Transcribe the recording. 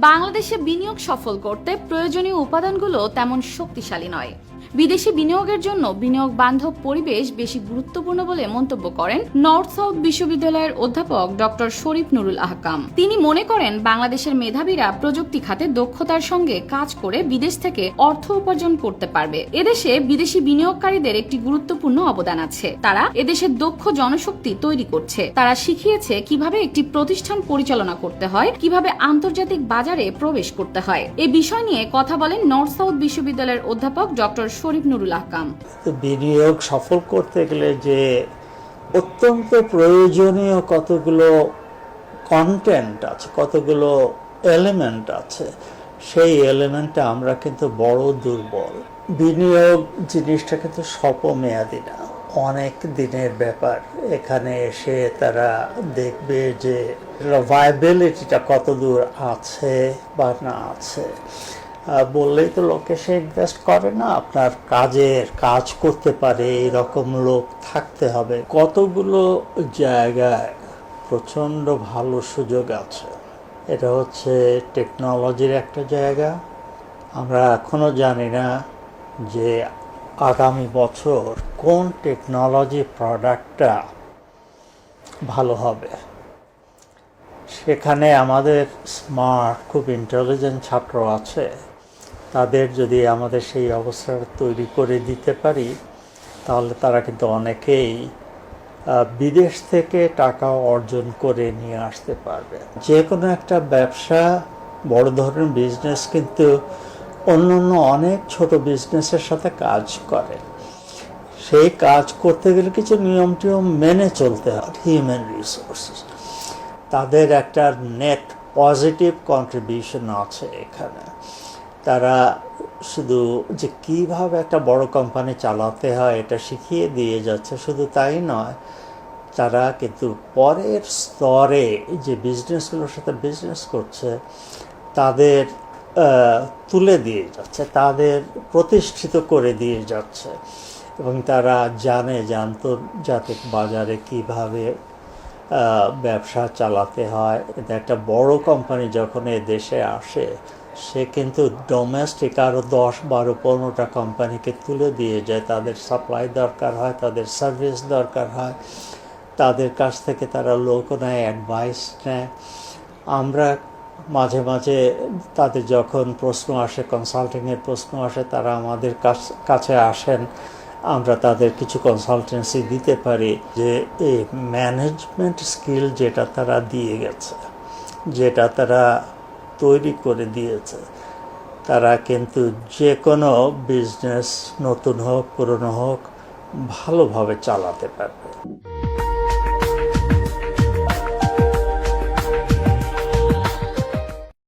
বাংলাদেশে বিনিয়োগ সফল করতে প্রয়োজনীয় উপাদানগুলো তেমন শক্তিশালী নয়। বিদেশি বিনিয়োগের জন্য বিনিয়োগ বান্ধব পরিবেশ বেশি গুরুত্বপূর্ণ বলে মন্তব্য করেন নর্থ সাউথ বিশ্ববিদ্যালয়ের অধ্যাপক ডক্টর শরীফ নুরুল আহকাম। তিনি মনে করেন বাংলাদেশের মেধাবীরা প্রযুক্তি খাতে দক্ষতার সঙ্গে কাজ করে বিদেশ থেকে অর্থ উপার্জন করতে পারবে। এদেশে বিদেশি বিনিয়োগকারীদের একটি গুরুত্বপূর্ণ অবদান আছে। তারা এদেশের দক্ষ জনশক্তি তৈরি করছে। তারা শিখিয়েছে কিভাবে একটি প্রতিষ্ঠান পরিচালনা করতে হয়, কিভাবে আন্তর্জাতিক বাজারে প্রবেশ করতে হয়। এই বিষয় নিয়ে কথা বলেন নর্থ সাউথ বিশ্ববিদ্যালয়ের অধ্যাপক ডক্টর শরীফ নুরুল আহকাম। বিনিয়োগ সফল করতে গেলে যে অত্যন্ত প্রয়োজনীয় কতগুলো কন্টেন্ট আছে, কতগুলো এলিমেন্ট আছে, সেই এলিমেন্টে আমরা কিন্তু বড় দুর্বল। বিনিয়োগ জিনিসটা কিন্তু স্বল্পমেয়াদী না, অনেক দিনের ব্যাপার। এখানে এসে তারা দেখবে যে ভায়াবিলিটিটা কত দূর আছে বা না আছে। বললেই তো লোকে সে ইনভেস্ট করে না, আপনার কাজ করতে পারে এরকম লোক থাকতে হবে। কতগুলো জায়গায় প্রচণ্ড ভালো সুযোগ আছে। এটা হচ্ছে টেকনোলজির একটা জায়গা। আমরা এখনো জানি না যে আগামী বছর কোন টেকনোলজি প্রোডাক্টটা ভালো হবে। সেখানে আমাদের স্মার্ট, খুব ইন্টেলিজেন্ট ছাত্র আছে। তাদের যদি আমাদের সেই অবস্থা তৈরি করে দিতে পারি, তাহলে তারা কিন্তু অনেকেই বিদেশ থেকে টাকা অর্জন করে নিয়ে আসতে পারবে। যে কোনো একটা ব্যবসা, বড় ধরনের বিজনেস কিন্তু অন্য অনেক ছোট বিজনেসের সাথে কাজ করে। সেই কাজ করতে গেলে কিছু নিয়ম টিয়ম মেনে চলতে হয়। হিউম্যান রিসোর্সেস, তাদের একটা নেট পজিটিভ কন্ট্রিবিউশন আছে এখানে। তারা শুধু যে কীভাবে একটা বড় কোম্পানি চালাতে হয় এটা শিখিয়ে দিয়ে যাচ্ছে, শুধু তাই নয়, তারা কিন্তু পরের স্তরে যে বিজনেসগুলোর সাথে বিজনেস করছে তাদের তুলে দিয়ে যাচ্ছে, তাদের প্রতিষ্ঠিত করে দিয়ে যাচ্ছে। এবং তারা জানে যে আন্তর্জাতিক বাজারে কীভাবে ব্যবসা চালাতে হয়। একটা বড় কোম্পানি যখন এ দেশে আসে, সে কিন্তু ডোমেস্টিক আরও 10-12-15টা কোম্পানিকে তুলে দিয়ে যায়। তাদের সাপ্লাই দরকার হয়, তাদের সার্ভিস দরকার হয়, তাদের কাছ থেকে তারা লোক নেয়, অ্যাডভাইস নেয়। আমরা মাঝে মাঝে তাদের যখন প্রশ্ন আসে, কনসাল্টিংয়ের প্রশ্ন আসে, তারা আমাদের কাছে আসেন। আমরা তাদের কিছু কনসালটেন্সি দিতে পারি যে এই ম্যানেজমেন্ট স্কিল যেটা তারা দিয়ে গেছে, যেটা তারা তৈরি করে দিয়েছে, তারা কিন্তু যে কোনো বিজনেস নতুন হোক পুরনো হোক ভালোভাবে চালাতে পারবে।